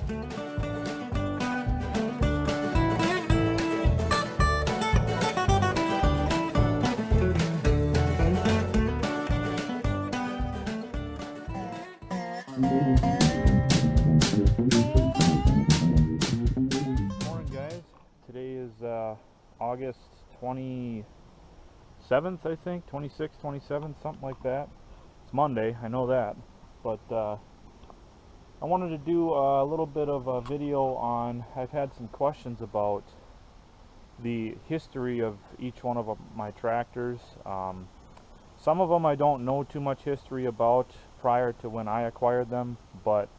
Morning guys, today is August 27th, I think, 26th, 27th, something like that. It's Monday, I know that, but I wanted to do a little bit of a video on, I've had some questions about the history of each one of my tractors. Some of them I don't know too much history about prior to when I acquired them, but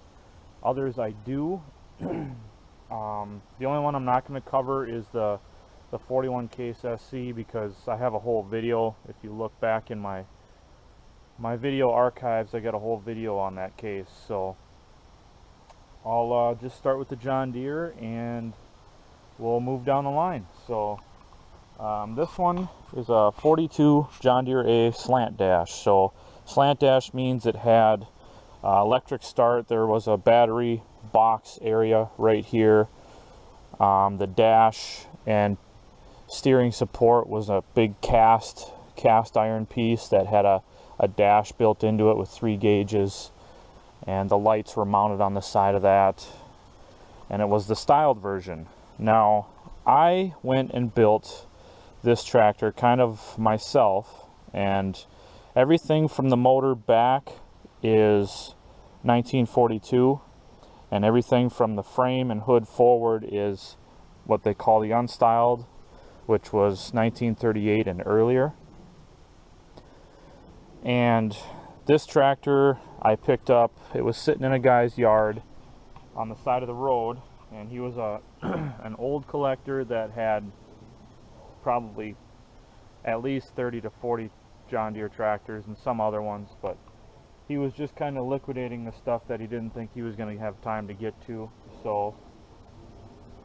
others I do. The only one I'm not going to cover is the 41 case SC, because I have a whole video. If you look back in my video archives, I got a whole video on that case. So I'll just start with the John Deere and we'll move down the line. So this one is a 42 John Deere A slant dash. So slant dash means it had electric start. There was a battery box area right here. The dash and steering support was a big cast iron piece that had a dash built into it with 3 gauges, and the lights were mounted on the side of that, and it was the styled version. Now I went and built this tractor kind of myself, and everything from the motor back is 1942, and everything from the frame and hood forward is what they call the unstyled, which was 1938 and earlier. And this tractor I picked up, it was sitting in a guy's yard on the side of the road, and he was an old collector that had probably at least 30 to 40 John Deere tractors and some other ones, but he was just kind of liquidating the stuff that he didn't think he was going to have time to get to. So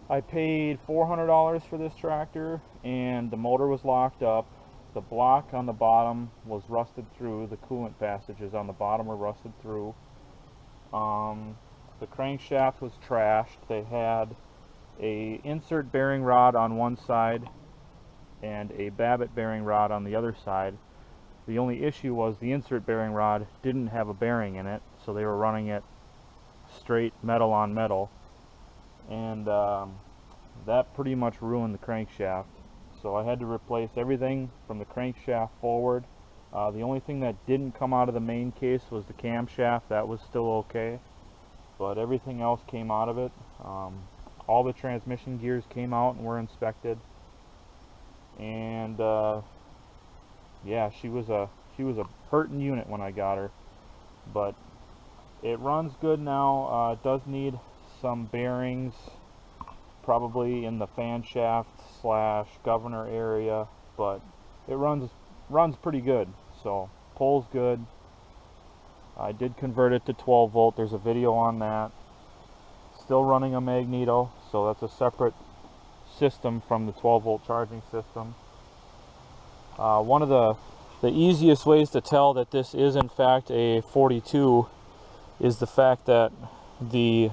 I paid $400 for this tractor, and the motor was locked up. The block on the bottom was rusted through. The coolant passages on the bottom were rusted through. The crankshaft was trashed. They had a insert bearing rod on one side and a Babbitt bearing rod on the other side. The only issue was the insert bearing rod didn't have a bearing in it, so they were running it straight metal on metal, and that pretty much ruined the crankshaft. So I had to replace everything from the crankshaft forward. The only thing that didn't come out of the main case was the camshaft. That was still okay, but everything else came out of it. All the transmission gears came out and were inspected, and yeah, she was a hurting unit when I got her, but it runs good now. It does need some bearings, probably in the fan shaft / governor area, but it runs pretty good. So pulls good. I did convert it to 12 volt. There's a video on that. Still running a magneto, so that's a separate system from the 12 volt charging system. One of the easiest ways to tell that this is in fact a 42 is the fact that the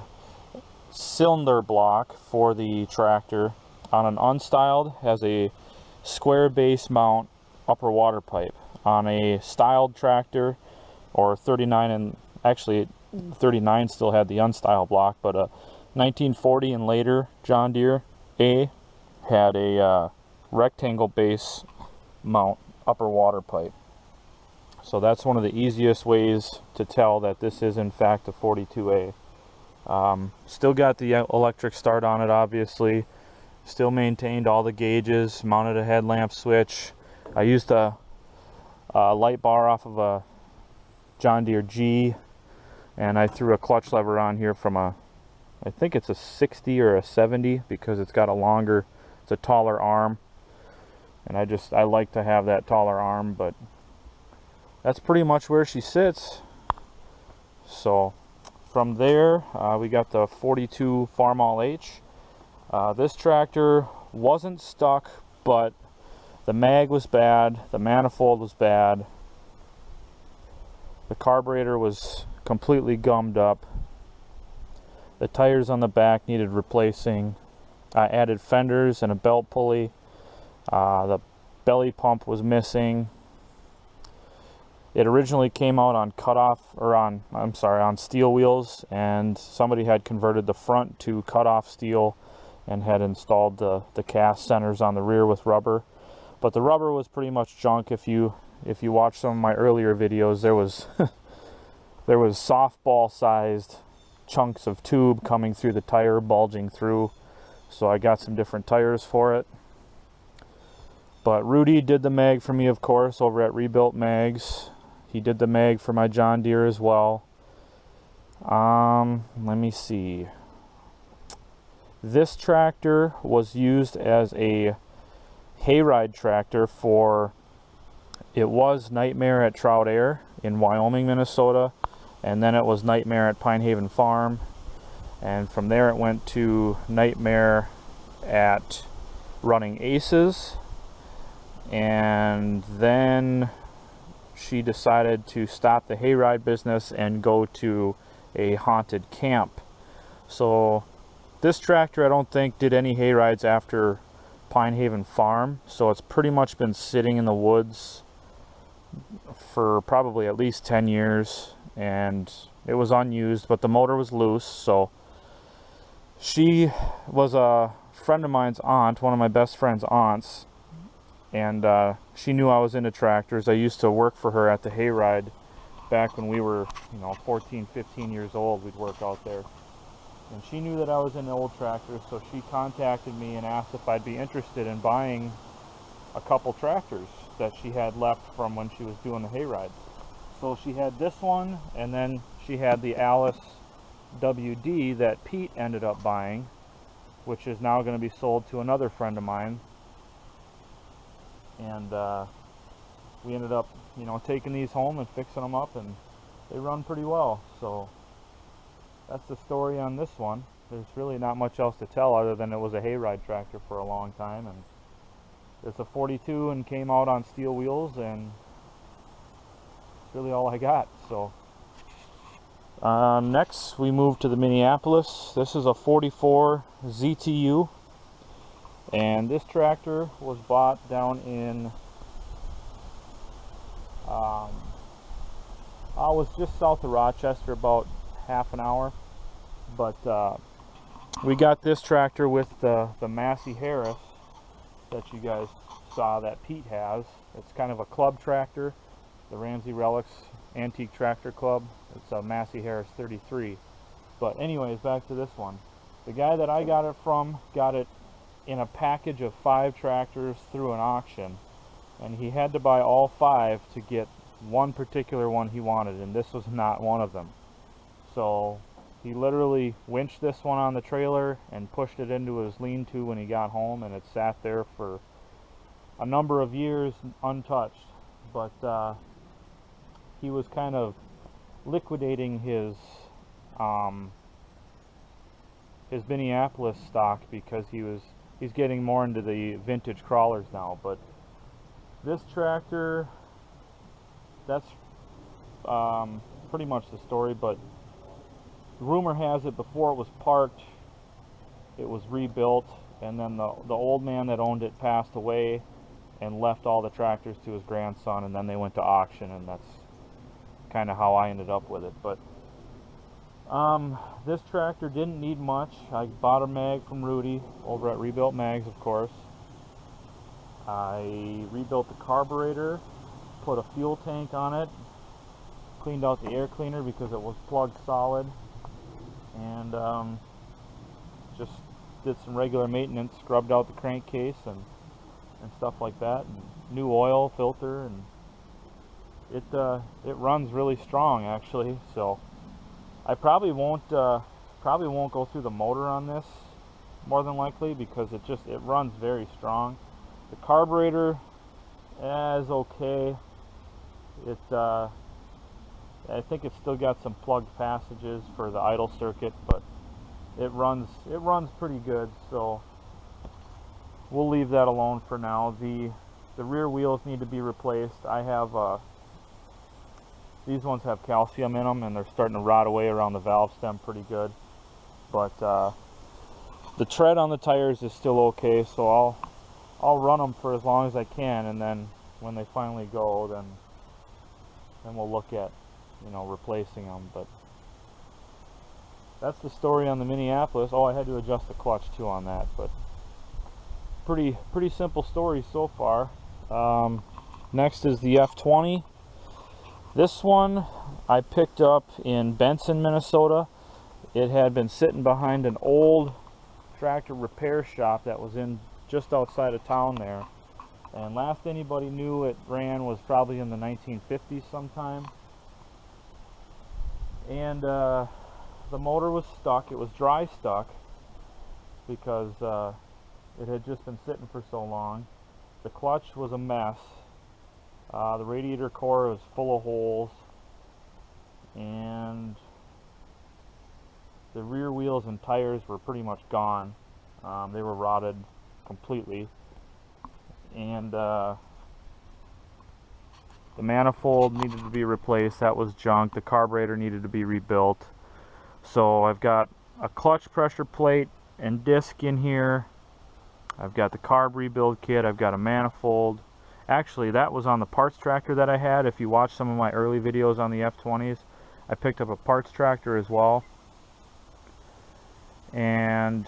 cylinder block for the tractor on an unstyled has a square base mount upper water pipe. On a styled tractor, or 39, and actually 39 still had the unstyled block, but a 1940 and later John Deere A had a rectangle base mount upper water pipe. So that's one of the easiest ways to tell that this is in fact a 42A. Still got the electric start on it, obviously. Still maintained all the gauges, mounted a headlamp switch. I used a light bar off of a John Deere G, and I threw a clutch lever on here from I think it's a 60 or a 70, because it's got it's a taller arm, and I like to have that taller arm. But that's pretty much where she sits. So from there, we got the 42 Farmall H. This tractor wasn't stuck, but the mag was bad, the manifold was bad, the carburetor was completely gummed up. The tires on the back needed replacing. I added fenders and a belt pulley. The belly pump was missing. It originally came out on on steel wheels, and somebody had converted the front to cut-off steel and had installed the cast centers on the rear with rubber. But the rubber was pretty much junk. If you watch some of my earlier videos, there was there was softball sized chunks of tube coming through the tire, bulging through. So I got some different tires for it. But Rudy did the mag for me, of course, over at Rebuilt Mags. He did the mag for my John Deere as well. Let me see. This tractor was used as a hayride tractor for, it was Nightmare at Trout Air in Wyoming, Minnesota, and then it was Nightmare at Pine Haven Farm, and from there it went to Nightmare at Running Aces, and then she decided to stop the hayride business and go to a haunted camp. So this tractor, I don't think, did any hayrides after Pine Haven Farm, so it's pretty much been sitting in the woods for probably at least 10 years, and it was unused, but the motor was loose. So she was a friend of mine's aunt, one of my best friend's aunts, and she knew I was into tractors. I used to work for her at the hayride back when we were, 14, 15 years old. We'd work out there. And she knew that I was into old tractors, so she contacted me and asked if I'd be interested in buying a couple tractors that she had left from when she was doing the hayrides. So she had this one, and then she had the Alice WD that Pete ended up buying, which is now going to be sold to another friend of mine. And we ended up, taking these home and fixing them up, and they run pretty well. So that's the story on this one. There's really not much else to tell other than it was a hayride tractor for a long time, and it's a 42 and came out on steel wheels, and that's really all I got. So next we move to the Minneapolis. This is a 44 ZTU, and this tractor was bought down in I was just south of Rochester, about half an hour. But we got this tractor with the Massey Harris that you guys saw that Pete has. It's kind of a club tractor, the Ramsey Relics Antique Tractor Club. It's a Massey Harris 33. But anyways, back to this one. The guy that I got it from got it in a package of 5 tractors through an auction, and he had to buy all 5 to get one particular one he wanted, and this was not one of them. So he literally winched this one on the trailer and pushed it into his lean-to when he got home, and it sat there for a number of years untouched. But he was kind of liquidating his Minneapolis stock because he's getting more into the vintage crawlers now. But this tractor, that's pretty much the story. But rumor has it, before it was parked, it was rebuilt, and then the old man that owned it passed away and left all the tractors to his grandson, and then they went to auction, and that's kind of how I ended up with it. But this tractor didn't need much. I bought a mag from Rudy over at Rebuilt Mags, of course. I rebuilt the carburetor, put a fuel tank on it, cleaned out the air cleaner because it was plugged solid, and just did some regular maintenance, scrubbed out the crankcase and stuff like that, and new oil filter, and it runs really strong actually. So I probably won't go through the motor on this, more than likely, because it runs very strong. The carburetor is okay. I think it's still got some plugged passages for the idle circuit, but it runs pretty good, so we'll leave that alone for now. The rear wheels need to be replaced. I have these ones have calcium in them, and they're starting to rot away around the valve stem pretty good. but the tread on the tires is still okay, so I'll run them for as long as I can, and then when they finally go, then we'll look at, you know, replacing them. But that's the story on the Minneapolis. Oh, I had to adjust the clutch too on that, but pretty simple story so far. Next is the F20. This one I picked up in Benson, Minnesota. It had been sitting behind an old tractor repair shop that was in just outside of town there, and last anybody knew it ran was probably in the 1950s sometime. And the motor was stuck. It was dry stuck because it had just been sitting for so long. The clutch was a mess. The radiator core was full of holes, and the rear wheels and tires were pretty much gone. They were rotted completely, and the manifold needed to be replaced. That was junk. The carburetor needed to be rebuilt. So I've got a clutch pressure plate and disc in here. I've got the carb rebuild kit. I've got a manifold. Actually, that was on the parts tractor that I had. If you watch some of my early videos on the F20s, I picked up a parts tractor as well. And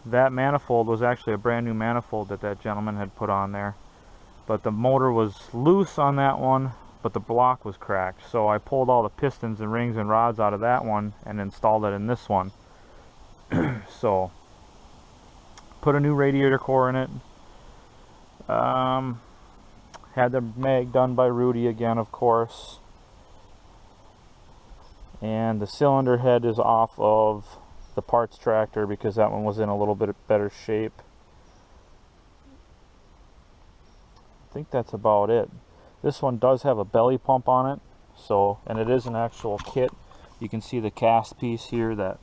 that manifold was actually a brand new manifold that gentleman had put on there. But the motor was loose on that one, but the block was cracked. So I pulled all the pistons and rings and rods out of that one and installed it in this one. So, put a new radiator core in it. Had the mag done by Rudy again, of course. And the cylinder head is off of the parts tractor because that one was in a little bit better shape. I think that's about it. This one does have a belly pump on it, so, and it is an actual kit. You can see the cast piece here that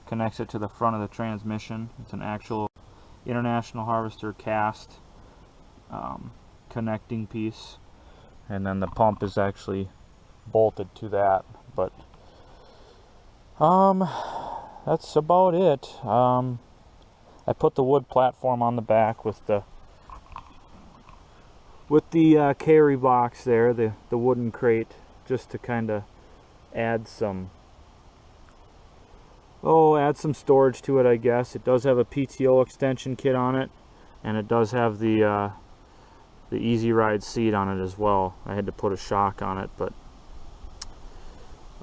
connects it to the front of the transmission. It's an actual International Harvester cast connecting piece, and then the pump is actually bolted to that. But that's about it. I put the wood platform on the back with the carry box there, the wooden crate, just to kind of add some storage to it, I guess. It does have a PTO extension kit on it, and it does have the Easy Ride seat on it as well. I had to put a shock on it, but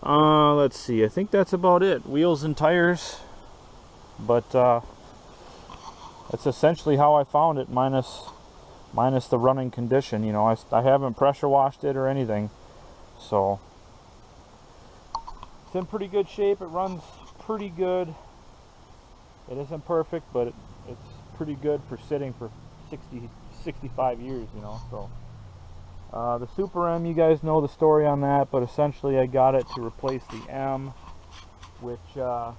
let's see, I think that's about it. Wheels and tires, but that's essentially how I found it, minus the running condition. You know, I haven't pressure washed it or anything, so it's in pretty good shape. It runs pretty good. It isn't perfect, but it's pretty good for sitting for 65 years, you know. So the Super M, you guys know the story on that, but essentially I got it to replace the M, which I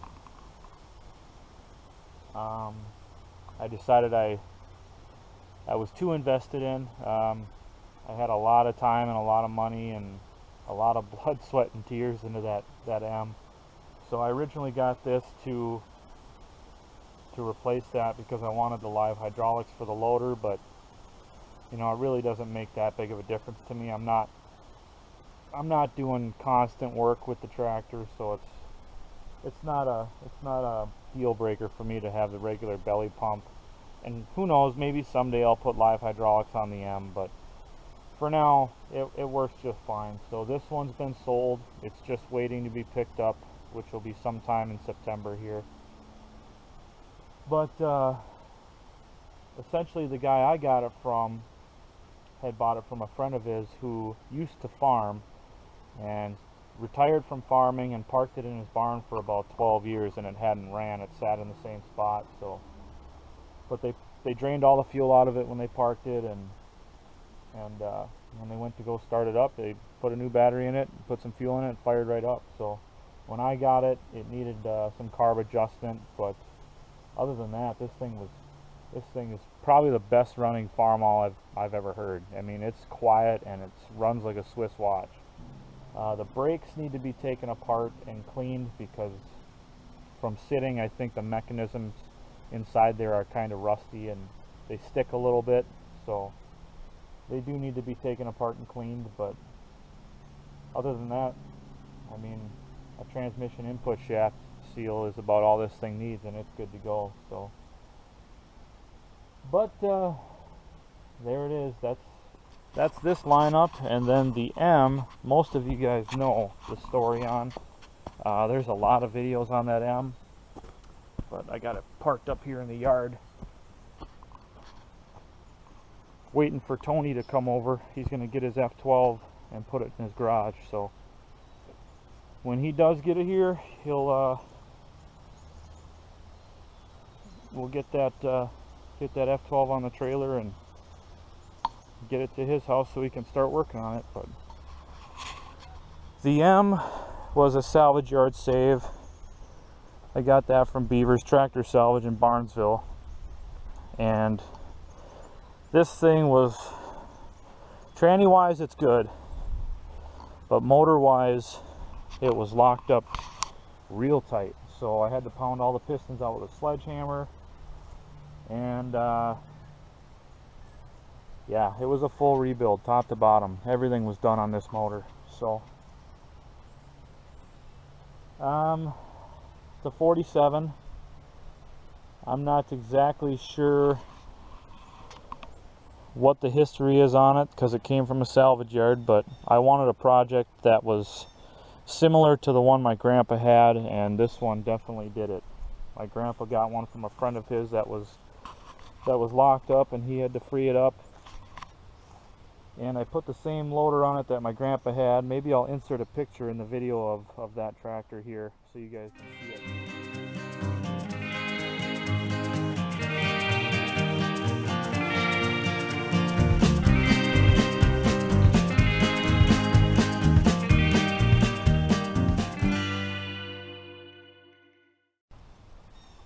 decided I was too invested in. I had a lot of time and a lot of money and a lot of blood, sweat, and tears into that M. So I originally got this to replace that because I wanted the live hydraulics for the loader, but you know, it really doesn't make that big of a difference to me. I'm not doing constant work with the tractor, so it's not a deal breaker for me to have the regular belly pump. And who knows, maybe someday I'll put live hydraulics on the M, but for now it works just fine. So this one's been sold. It's just waiting to be picked up, which will be sometime in September here. But essentially the guy I got it from had bought it from a friend of his who used to farm and retired from farming and parked it in his barn for about 12 years, and it hadn't ran. It sat in the same spot. So, but they drained all the fuel out of it when they parked it, and when they went to go start it up, they put a new battery in it, put some fuel in it, and fired right up. So when I got it, it needed some carb adjustment, but other than that, this thing is probably the best running Farmall I've ever heard. I mean, it's quiet and it runs like a Swiss watch. The brakes need to be taken apart and cleaned because from sitting. I think the mechanisms inside there are kind of rusty and they stick a little bit, so they do need to be taken apart and cleaned. But other than that, I mean, a transmission input shaft seal is about all this thing needs, and it's good to go. So, but there it is. That's this lineup. And then the M, most of you guys know the story on. There's a lot of videos on that M, but I got it parked up here in the yard waiting for Tony to come over. He's going to get his F12 and put it in his garage. So when he does get it here, we'll get that F12 on the trailer and get it to his house so he can start working on it. But the M was a salvage yard save. I got that from Beaver's Tractor Salvage in Barnesville, and this thing was, tranny wise it's good, but motor wise it was locked up real tight. So I had to pound all the pistons out with a sledgehammer, and yeah, it was a full rebuild top to bottom. Everything was done on this motor. So it's a 47. I'm not exactly sure what the history is on it because it came from a salvage yard, but I wanted a project that was similar to the one my grandpa had, and this one definitely did it. My grandpa got one from a friend of his that was locked up, and he had to free it up, and I put the same loader on it that my grandpa had. Maybe I'll insert a picture in the video of that tractor here so you guys can see it.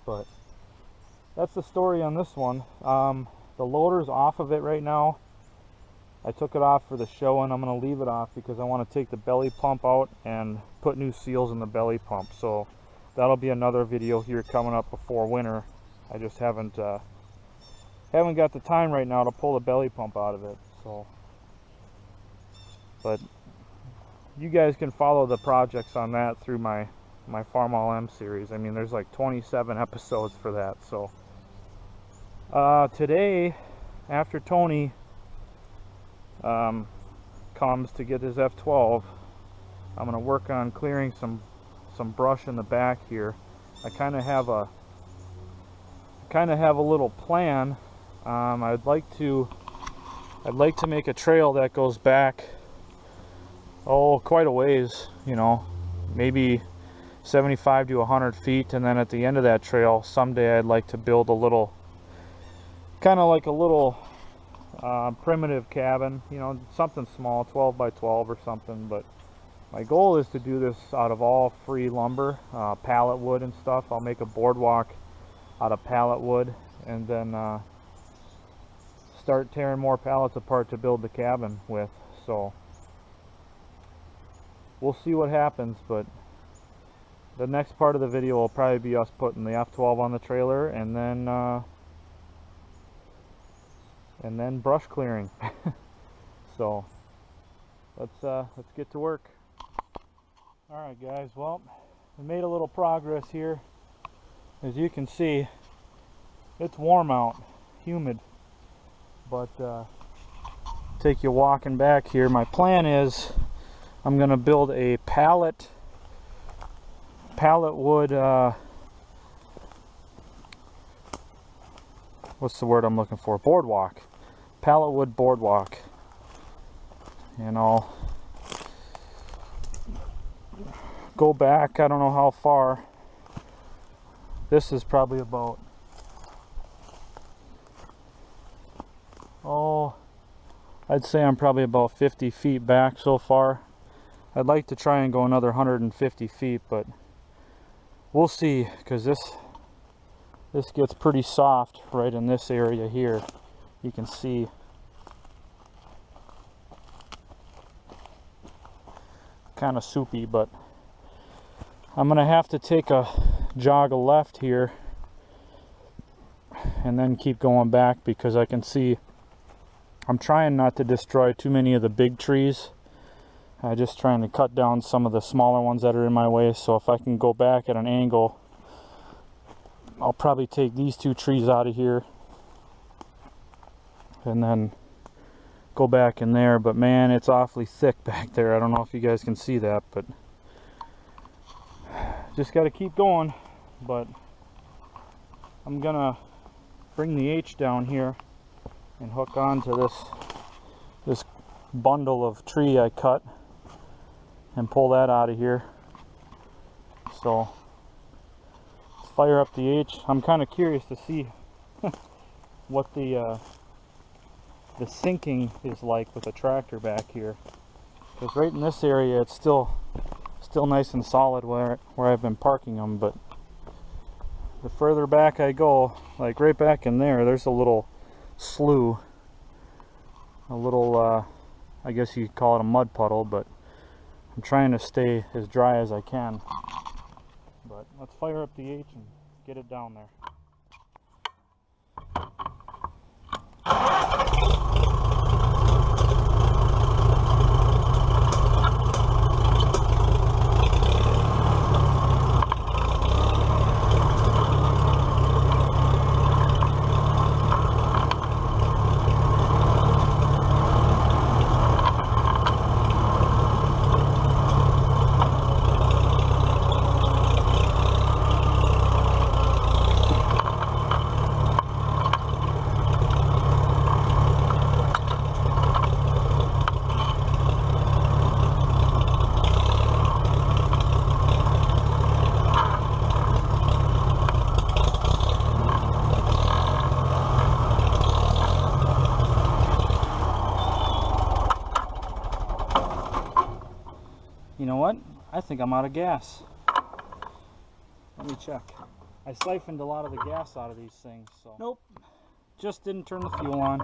But that's the story on this one. The loader's off of it right now. I took it off for the show, and I'm going to leave it off because I want to take the belly pump out and put new seals in the belly pump. So that'll be another video here coming up before winter. I just haven't got the time right now to pull the belly pump out of it. So, but you guys can follow the projects on that through my Farmall M series. I mean, there's like 27 episodes for that. So today, after Tony comes to get his F12, I'm going to work on clearing some brush in the back here. I kind of have a little plan. I'd like to make a trail that goes back quite a ways, you know, maybe 75 to 100 feet, and then at the end of that trail someday I'd like to build a little, kind of like a little primitive cabin, you know, something small, 12 by 12 or something. But my goal is to do this out of all free lumber, pallet wood and stuff. I'll make a boardwalk out of pallet wood, and then start tearing more pallets apart to build the cabin with. So we'll see what happens, but the next part of the video will probably be us putting the F12 on the trailer, and then brush clearing. So let's get to work. All right, guys. Well, we made a little progress here. As you can see, it's warm out, humid, but take you walking back here. My plan is I'm going to build a pallet wood, what's the word I'm looking for? Boardwalk. Pallet wood boardwalk. And I'll go back, I don't know how far. This is probably about, I'd say I'm probably about 50 feet back so far. I'd like to try and go another 150 feet, but we'll see, because this gets pretty soft right in this area here. You can see kind of soupy, but I'm gonna have to take a jog a left here and then keep going back, because I can see I'm trying not to destroy too many of the big trees. Just trying to cut down some of the smaller ones that are in my way. So if I can go back at an angle, I'll probably take these two trees out of here and then go back in there. But man, it's awfully thick back there. I don't know if you guys can see that, but just got to keep going. But I'm gonna bring the H down here and hook onto this bundle of tree I cut and pull that out of here. So let's fire up the H. I'm kind of curious to see what the sinking is like with a tractor back here, because right in this area it's still nice and solid where I've been parking them. But the further back I go, like right back in there, there's a little slough, a little I guess you could call it a mud puddle, but I'm trying to stay as dry as I can. But let's fire up the H and get it down there. You know what? I think I'm out of gas. Let me check. I siphoned a lot of the gas out of these things, so. Nope. Just didn't turn the fuel on.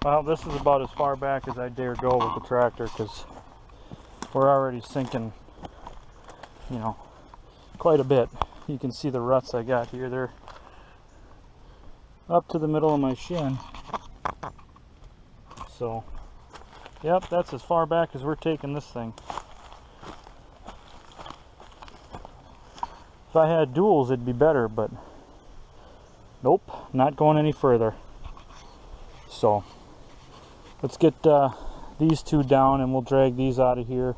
Well, this is about as far back as I dare go with the tractor because we're already sinking, you know, quite a bit. You can see the ruts I got here. They're up to the middle of my shin. So, yep, that's as far back as we're taking this thing. If I had duals, it'd be better, but nope, not going any further. So, let's get these two down and we'll drag these out of here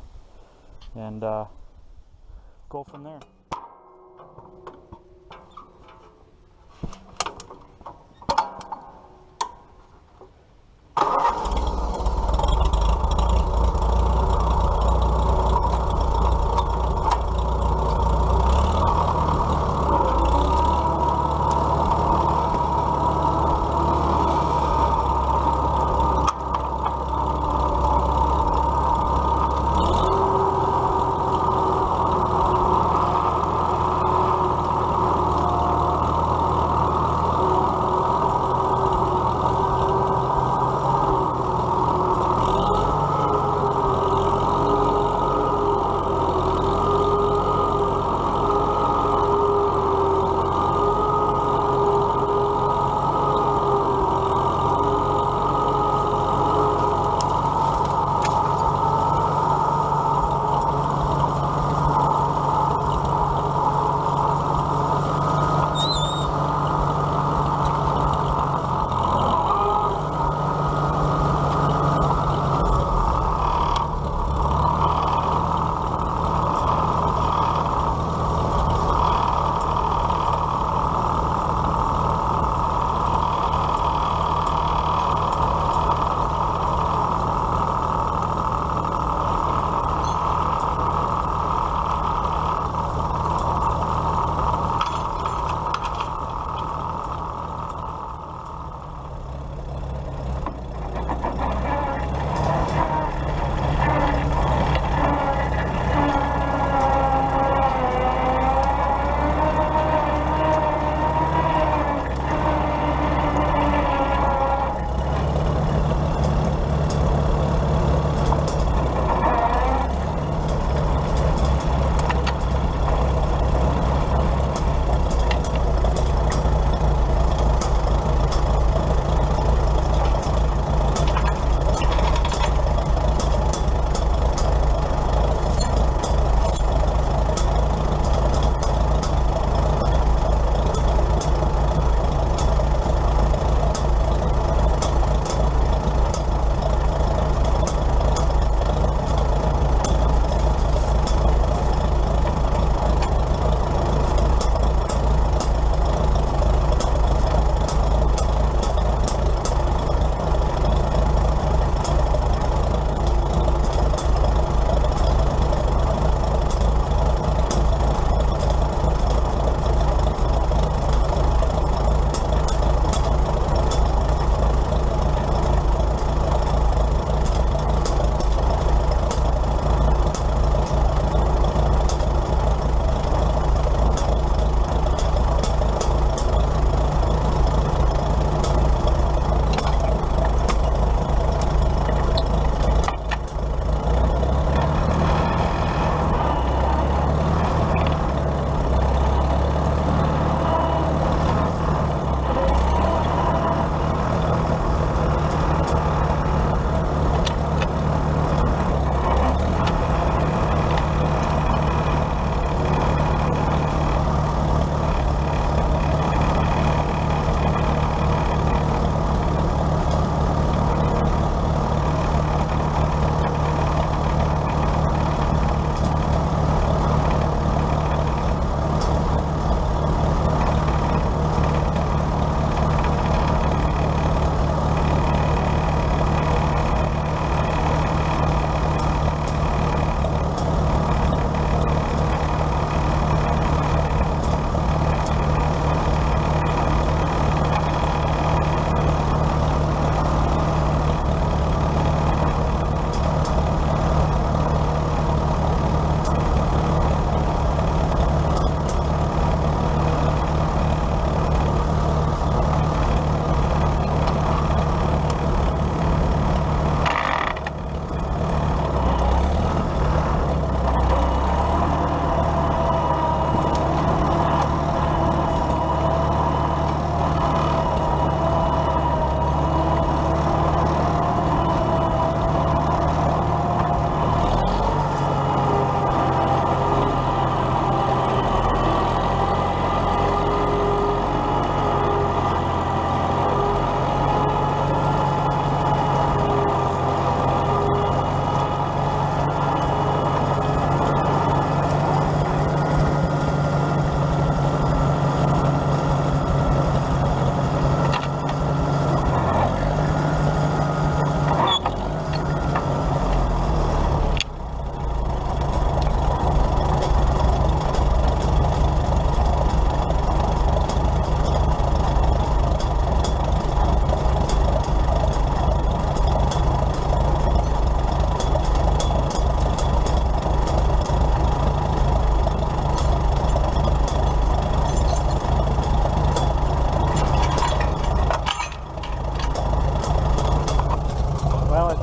and go from there.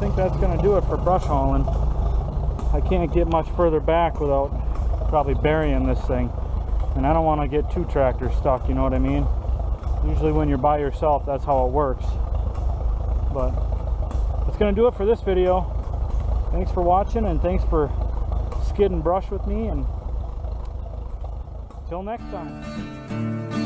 think that's going to do it for brush hauling. I can't get much further back without probably burying this thing. And I don't want to get two tractors stuck, you know what I mean? Usually when you're by yourself, that's how it works. But that's going to do it for this video. Thanks for watching, and thanks for skidding brush with me, and until next time.